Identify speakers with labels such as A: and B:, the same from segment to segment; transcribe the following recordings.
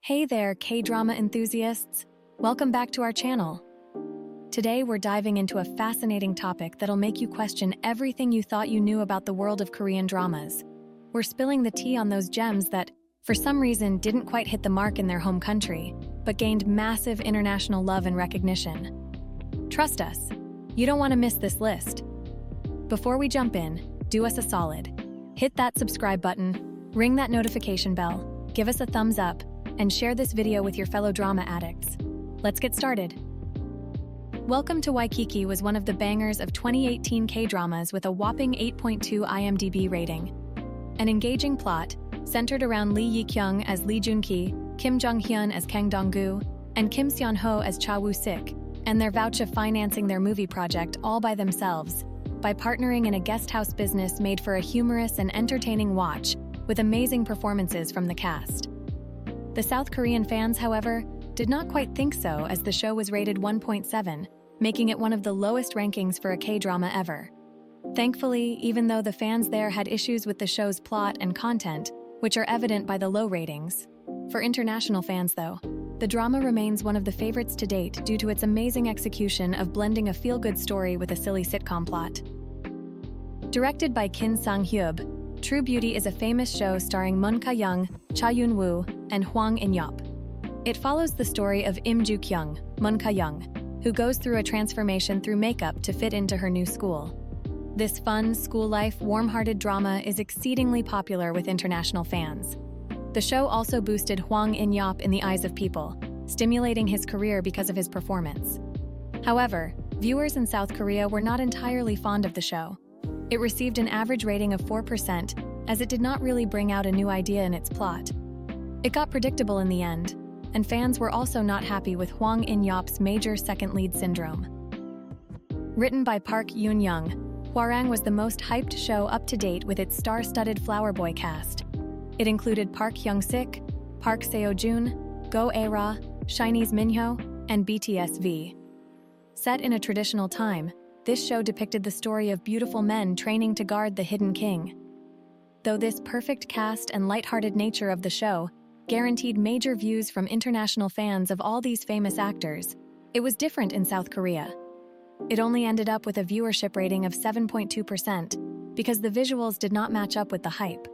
A: Hey there, K-drama enthusiasts! Welcome back to our channel. Today we're diving into a fascinating topic that'll make you question everything you thought you knew about the world of Korean dramas. We're spilling the tea on those gems that, for some reason, didn't quite hit the mark in their home country, but gained massive international love and recognition. Trust us, you don't want to miss this list. Before we jump in, do us a solid. Hit that subscribe button, ring that notification bell, give us a thumbs up, and share this video with your fellow drama addicts. Let's get started. Welcome to Waikiki was one of the bangers of 2018 K-dramas with a whopping 8.2 IMDb rating. An engaging plot, centered around Lee Yi-kyung as Lee Jun-ki, Kim Jong-hyun as Kang Dong-gu, and Kim Seon-ho as Cha Woo-sik, and their vouch of financing their movie project all by themselves, by partnering in a guest house business made for a humorous and entertaining watch, with amazing performances from the cast. The South Korean fans, however, did not quite think so, as the show was rated 1.7, making it one of the lowest rankings for a K-drama ever. Thankfully, even though the fans there had issues with the show's plot and content, which are evident by the low ratings. For international fans, though, the drama remains one of the favorites to date due to its amazing execution of blending a feel-good story with a silly sitcom plot. Directed by Kim Sang-hyub, True Beauty is a famous show starring Moon Ka-young, Cha Yun-woo, and Hwang In-yup. It follows the story of Im Joo-kyung, Moon Ka-young, who goes through a transformation through makeup to fit into her new school. This fun, school-life, warm-hearted drama is exceedingly popular with international fans. The show also boosted Hwang In-yup in the eyes of people, stimulating his career because of his performance. However, viewers in South Korea were not entirely fond of the show. It received an average rating of 4%, as it did not really bring out a new idea in its plot. It got predictable in the end, and fans were also not happy with Hwang In-yup's major second lead syndrome. Written by Park Yoon-young, Hwarang was the most hyped show up to date with its star-studded Flower Boy cast. It included Park Hyung-sik, Park Seo-joon, Go A-ra, Chinese Minho, and BTS V. Set in a traditional time, this show depicted the story of beautiful men training to guard the hidden king. Though this perfect cast and lighthearted nature of the show guaranteed major views from international fans of all these famous actors, it was different in South Korea. It only ended up with a viewership rating of 7.2% because the visuals did not match up with the hype.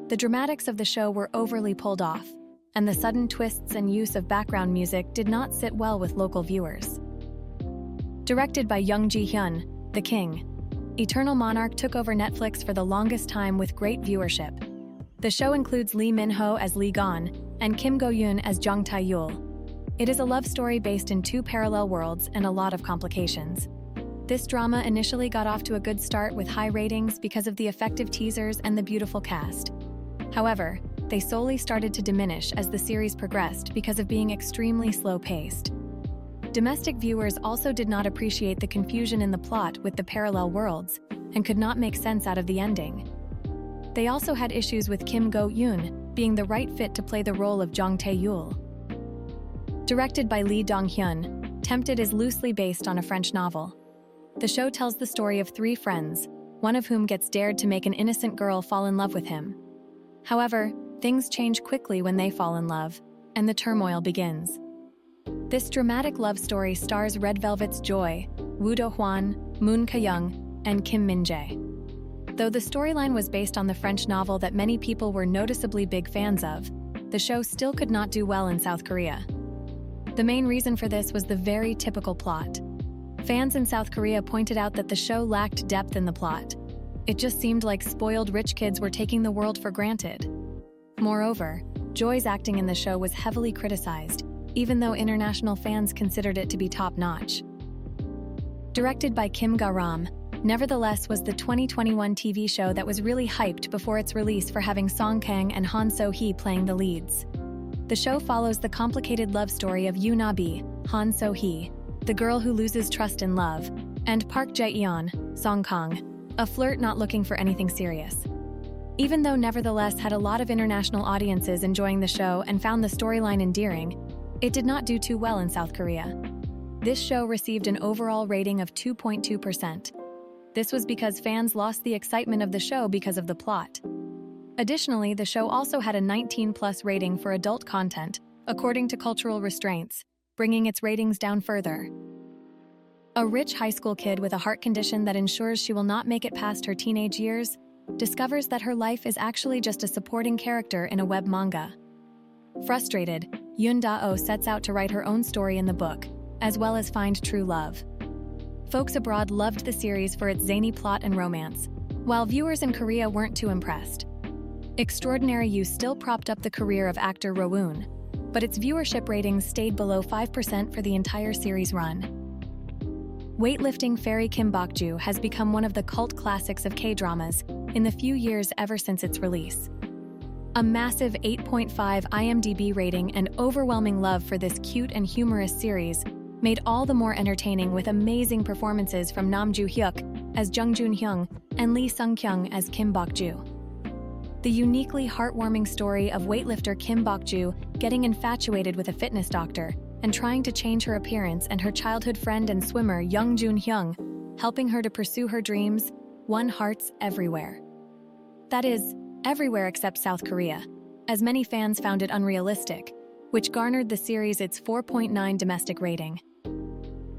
A: The dramatics of the show were overly pulled off, and the sudden twists and use of background music did not sit well with local viewers. Directed by Young Ji-hyun, The King, Eternal Monarch took over Netflix for the longest time with great viewership. The show includes Lee Min-ho as Lee Gon and Kim Go-yoon as Jung Tae-yul. It is a love story based in two parallel worlds and a lot of complications. This drama initially got off to a good start with high ratings because of the effective teasers and the beautiful cast. However, they slowly started to diminish as the series progressed because of being extremely slow-paced. Domestic viewers also did not appreciate the confusion in the plot with the parallel worlds and could not make sense out of the ending. They also had issues with Kim Go-yoon being the right fit to play the role of Jung Tae-yul. Directed by Lee Dong-hyun, Tempted is loosely based on a French novel. The show tells the story of three friends, one of whom gets dared to make an innocent girl fall in love with him. However, things change quickly when they fall in love, and the turmoil begins. This dramatic love story stars Red Velvet's Joy, Woo Do-hwan, Moon Ka-young, and Kim Min-jae. Though the storyline was based on the French novel that many people were noticeably big fans of, the show still could not do well in South Korea. The main reason for this was the very typical plot. Fans in South Korea pointed out that the show lacked depth in the plot. It just seemed like spoiled rich kids were taking the world for granted. Moreover, Joy's acting in the show was heavily criticized, even though international fans considered it to be top-notch. Directed by Kim Ga-ram, Nevertheless was the 2021 TV show that was really hyped before its release for having Song Kang and Han So-hee playing the leads. The show follows the complicated love story of Yoo Na-bi, Han So-hee, the girl who loses trust in love, and Park Jae-yeon, Song Kang, a flirt not looking for anything serious. Even though Nevertheless had a lot of international audiences enjoying the show and found the storyline endearing, it did not do too well in South Korea. This show received an overall rating of 2.2%. This was because fans lost the excitement of the show because of the plot. Additionally, the show also had a 19+ rating for adult content, according to cultural restraints, bringing its ratings down further. A rich high school kid with a heart condition that ensures she will not make it past her teenage years discovers that her life is actually just a supporting character in a web manga. Frustrated, Yoon Da-oh sets out to write her own story in the book, as well as find true love. Folks abroad loved the series for its zany plot and romance, while viewers in Korea weren't too impressed. Extraordinary You still propped up the career of actor Rowoon, but its viewership ratings stayed below 5% for the entire series run. Weightlifting fairy Kim Bok-ju has become one of the cult classics of K-dramas in the few years ever since its release. A massive 8.5 IMDb rating and overwhelming love for this cute and humorous series made all the more entertaining with amazing performances from Nam Joo-hyuk as Jung Joon-hyung and Lee Sung-kyung as Kim Bok-ju. The uniquely heartwarming story of weightlifter Kim Bok-ju getting infatuated with a fitness doctor and trying to change her appearance, and her childhood friend and swimmer Jung Joon-hyung helping her to pursue her dreams won hearts everywhere. That is, everywhere except South Korea, as many fans found it unrealistic, which garnered the series its 4.9 domestic rating.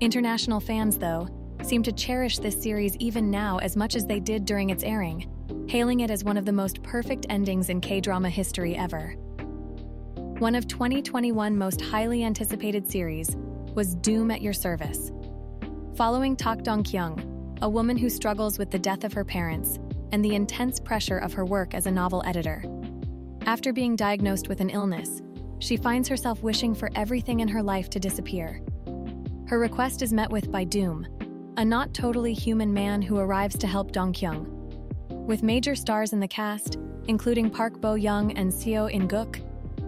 A: International fans, though, seem to cherish this series even now as much as they did during its airing, hailing it as one of the most perfect endings in K-drama history ever. One of 2021 most highly anticipated series was Doom at Your Service. Following Tak Dong-kyung, a woman who struggles with the death of her parents and the intense pressure of her work as a novel editor. After being diagnosed with an illness, she finds herself wishing for everything in her life to disappear. Her request is met with by Doom, a not totally human man who arrives to help Dong-kyung. With major stars in the cast, including Park Bo-young and Seo In-guk,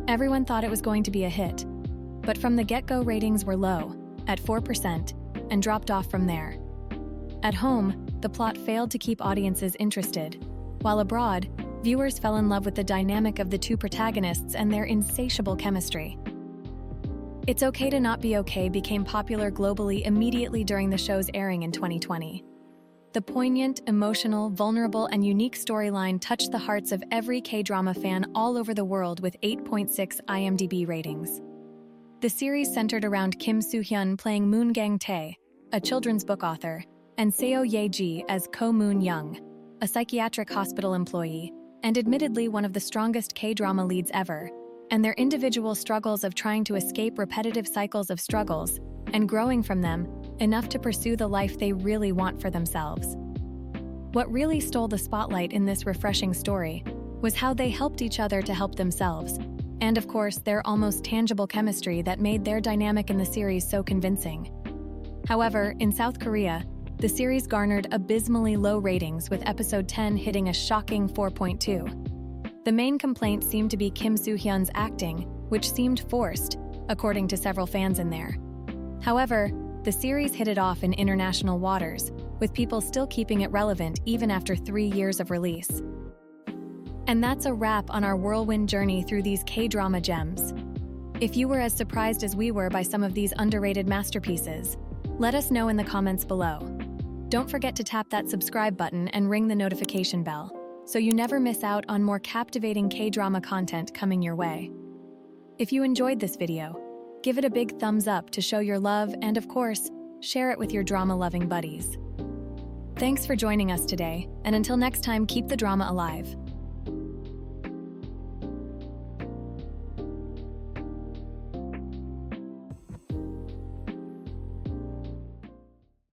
A: everyone thought it was going to be a hit. But from the get-go, ratings were low, at 4%, and dropped off from there. At home, the plot failed to keep audiences interested, while abroad, viewers fell in love with the dynamic of the two protagonists and their insatiable chemistry. It's Okay to Not Be Okay became popular globally immediately during the show's airing in 2020. The poignant, emotional, vulnerable, and unique storyline touched the hearts of every K-drama fan all over the world with 8.6 IMDb ratings. The series centered around Kim Soo-hyun playing Moon Gang-tae, a children's book author, and Seo Ye-ji as Ko Moon-young, a psychiatric hospital employee, and admittedly one of the strongest K-drama leads ever, and their individual struggles of trying to escape repetitive cycles of struggles and growing from them enough to pursue the life they really want for themselves. What really stole the spotlight in this refreshing story was how they helped each other to help themselves, and of course their almost tangible chemistry that made their dynamic in the series so convincing. However, in South Korea, the series garnered abysmally low ratings, with episode 10 hitting a shocking 4.2. The main complaint seemed to be Kim Soo-hyun's acting, which seemed forced, according to several fans in there. However, the series hit it off in international waters, with people still keeping it relevant even after 3 years of release. And that's a wrap on our whirlwind journey through these K-drama gems. If you were as surprised as we were by some of these underrated masterpieces, let us know in the comments below. Don't forget to tap that subscribe button and ring the notification bell, so you never miss out on more captivating K-drama content coming your way. If you enjoyed this video, give it a big thumbs up to show your love, and of course, share it with your drama-loving buddies. Thanks for joining us today, and until next time, keep the drama alive.